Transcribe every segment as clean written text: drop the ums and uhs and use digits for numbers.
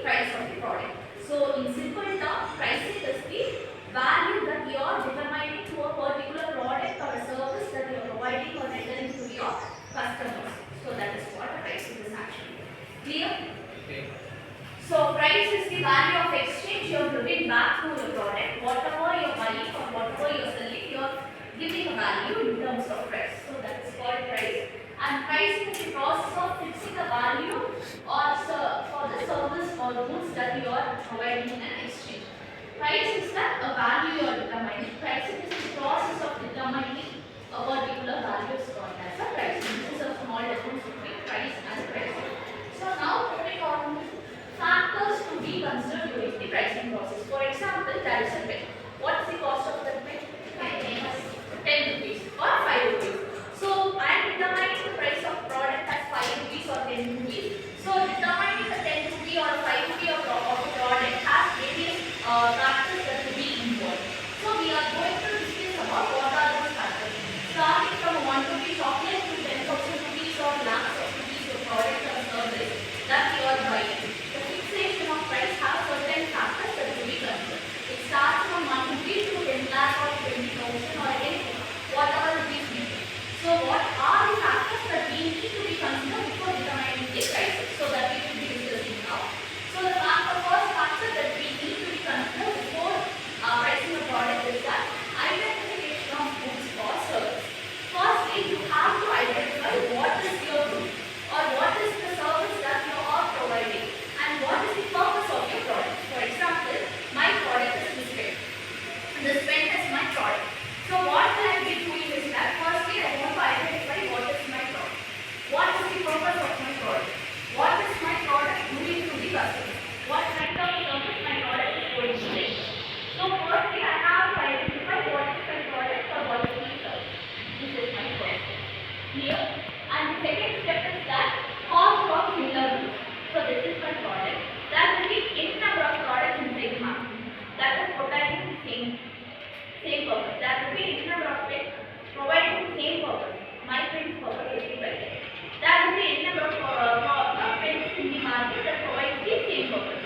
price of the product. So in simple terms, pricing is the value that you are determining to a particular product or a service that you are providing or rendering to your customers. So that is what pricing is actually. Clear? Okay. So price is the value of exchange you are giving back to your product. Whatever you are buying or whatever you are selling, you are giving a value in terms of price. So that is called price. And pricing is the process of fixing a value or for the service or goods that you are providing in an exchange. Price is that a value you are determining. Pricing is the process of determining a particular value is called as a pricing. This is a small difference between price and pricing. So now moving on, factors to be considered during the pricing process. For example, there is a pen. What is the cost of that pen? 10 rupees or 5 rupees. So I am determining the price of product as 5 rupees or 10 rupees. So determining the 10 rupee or 5 rupee of the product has various factors that will be involved. So we are going to discuss about what are those factors. Starting from 1 rupee chocolate to 10,000 rupees or lakhs of rupees of product or service that you are buying. The fixation of price has certain factors that will be considered. It starts from 1 rupee to 10 lakh or 20,000 or anything, whatever rupees we pay. So what are the factors that we need to be considered before determining the prices? So that we will be discussing now. So the first factor that we need to be considered before pricing a product is that identification of goods or service. Firstly, you have to identify what is your good or what is the service that you are providing and what is the purpose of your product. For example, my product is this pen. This pen is my product. So what will I be doing is that firstly I want to identify what is my product. What is the purpose of my product? What is my product doing to the customer? What kind of service my product is going to make? So firstly I have to identify what is my product or what is my service. This is my first step. Here. And the second step is that cost of similar goods. So this is my product. That will be N number of products in same market. That is providing the same purpose. That will be N number of pens providing the same purpose. My pen's purpose is the better. That will be N number of pens in the market that provides the same purpose.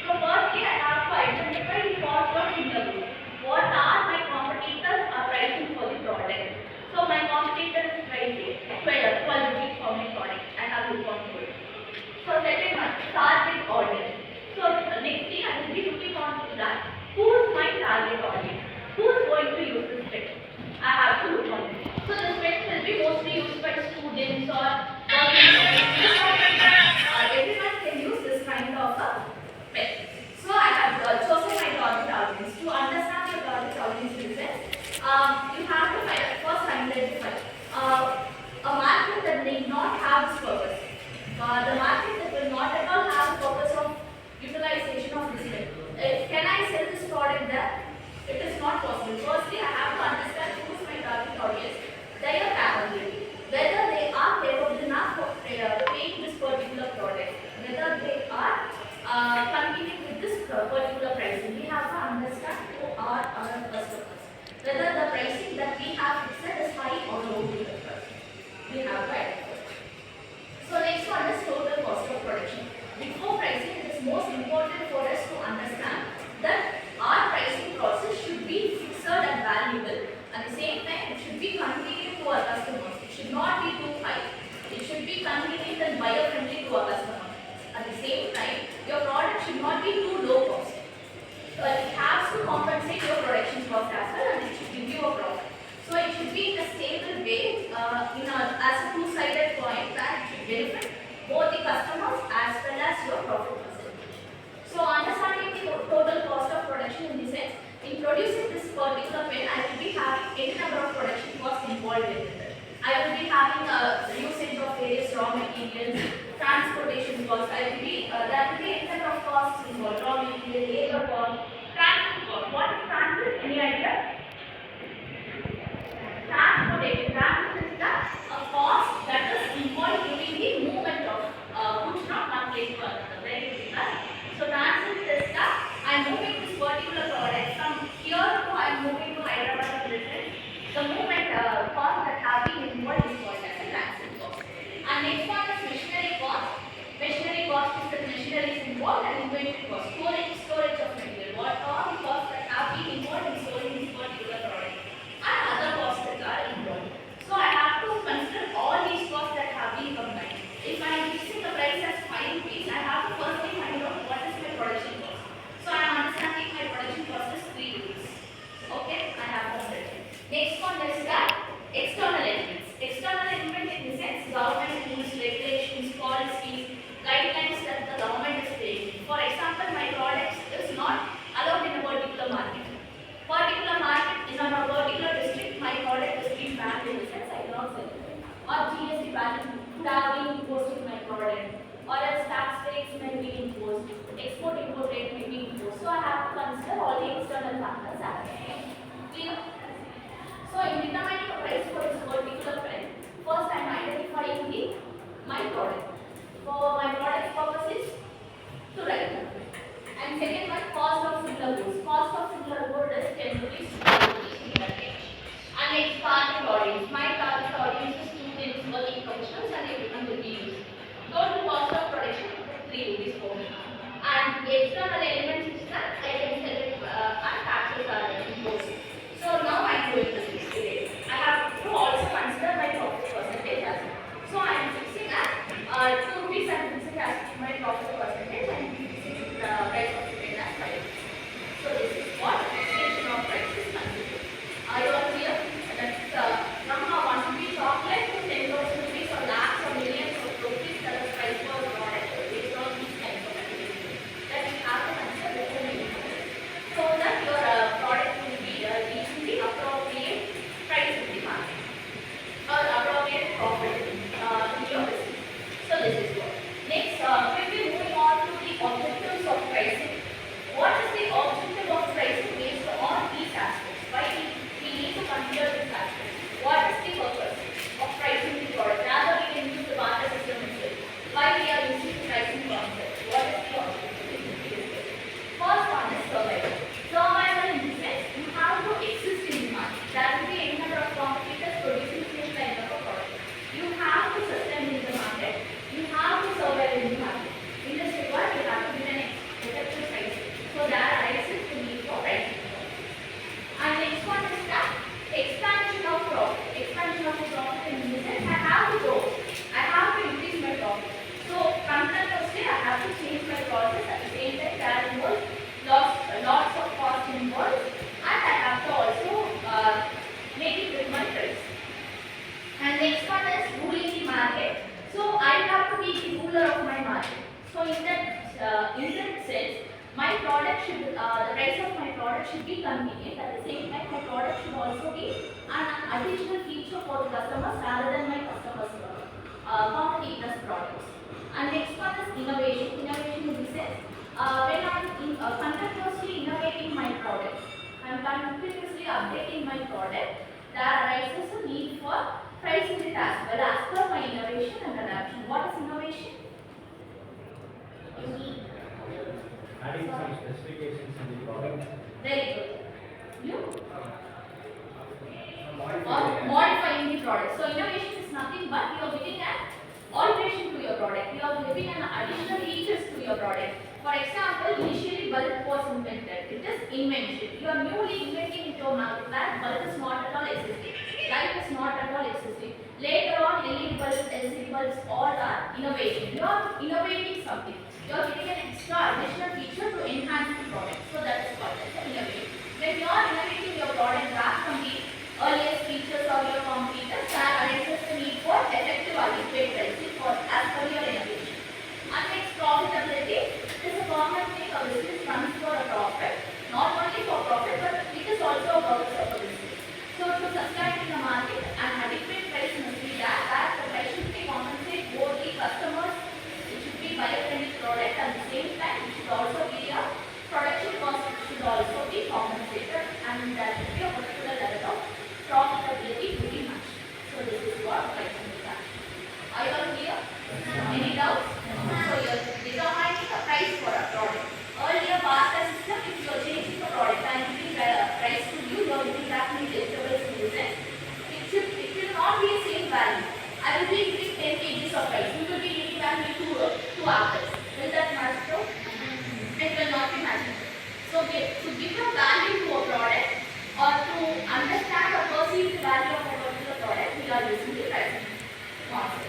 So firstly I have to identify the cost of similar goods. What are my competitors are pricing for the product? So my competitor is pricing 12 rupees for my product. I have to look on to it. So second one, target audience. So next thing I will be looking on to that. Who is my target audience? Who is going to use this pen? I have to look on it. So this pen will be mostly used by students or everyone can use this kind of a pen. So I have chosen my target audience. To understand your target audience in the sense, you have to first identify a market that may not have this purpose. The market that will not at all have the purpose of utilization of this pen. Can I sell this product there? It is not possible. Firstly, I have to understand who is my target audience, their capability, whether they are capable enough of paying this particular product, whether they are convenient with this particular pricing. We have to understand who are our customers, whether the pricing that we have fixed is high or low to the customer. We have to identify. So next one is total cost of production. Before pricing, it is most important for us to understand that our pricing process should be fixed and valuable. At the same time, it should be convenient to our customers. It should not be too high. It should be convenient and buyer-friendly to our customers. At the same time, your product should not be too low cost. So it has to compensate your production cost as well, and it should give you a profit. So it should be in a stable way, as a two-sided coin that it should benefit both the customers as well as your profit percentage. So understanding the total cost of production in the sense, in producing this particular pen, I will be having any number of production costs involved in it. I will be having a usage of various raw materials, transportation costs. There will be any number of costs involved: raw material, labor cost, transport cost. What is transit? Any idea? Transportation. Transit is a cost that is involved during the movement of goods from one place to another. Very simple. So transit is that I am moving this particular product from here to I am moving to Hyderabad or Brazil. The movement cost that have been involved is called as a transit cost. And next one is machinery cost. Machinery cost is the machinery is involved and is going to similar goods. Cost of similar good is 10 rupees to 10 rupees in that range. And next target audience. My target audience is students, working professionals, and everyone will be using. Total cost of production is 3 rupees for me. And the external elements is that I can sell it and taxes are imposed. So now I am going to fix it. I have to also consider my profit percentage as well. So I am fixing at 2 rupees and fixing as my profit percentage and fixing the price of the as 5. So this is what extension of price is considered. Are you all clear? That's from a 1 rupee chocolate to 10,000 rupees or lakhs or millions of rupees that is price for the product based on these kinds of activities that you have to consider before making it. So that your product will be reaching the appropriate price in the market or appropriate profit in your business. So this is what. Next, quickly moving on to the objectives of pricing. What is the objective of pricing based on these aspects? Why we need to consider this aspect? What is the purpose of pricing the product? Rather we can use the barter system instead. Why we are using the pricing concept? What is the objective? First one is survival. Survival in the sense you have to exist in the market. There will be any number of competitors producing the same kind of a product. You have to sustain in the market. You have to survive in the market. In this regard, you have to give an effective pricing. So there arises the need for pricing. And next one is that expansion of profit. Expansion of the profit in the sense I have to grow. I have to increase my profit. So continuously I have to change my process at the same time there involves lots of cost involved and I have to also make it with my price. And next one is ruling the market. So I have to be the ruler of my market. So in that sense, my product should, the price of my product should be convenient. At the same time, my product should also be an additional feature for the customers rather than my customers' competitors' products. And next one is innovation. Innovation in the sense, when I am continuously innovating my product, I am continuously updating my product, there arises a need for pricing it as well as per my innovation and adaptation. What is innovation? Unique. Adding some specifications in the product. Very good. You? Modifying the product. So innovation is nothing but you are giving an alteration to your product. You are giving an additional features to your product. For example, initially bulb was invented. It is invention. You are newly inventing into a market where bulb is not at all existing. Light is not at all existing. Later on, LED bulbs, LCD bulbs, all are innovation. You are innovating something. You are giving an extra additional feature to enhance the product. So that is called as innovation. When you are innovating your product back from the earliest features of your competitors, there arises the need for effective adequate pricing for as per your innovation. And next, profitability. It is a common thing a business runs for a profit. Not only for profit, but it is also a purpose of a business. So to sustain in the market, an adequate price must be there that the price should be compensate both the customers. It should be buyer-friendly product at the same time. It should also be a production cost should also be compensated and there should be a particular level of profitability to be matched. So this is what pricing is at. Are you all clear? Any doubts? So you are determining the price for a product. Earlier barter system, if you are changing the product and giving the price to you, you are giving back me vegetables to business. It will not be the same value. I will be giving 10 kgs of rice. You will be giving back me two apples. Will that match though? It will not be matching. So to give a value to a product or to understand or perceive the value of a particular product, we are using the pricing concept.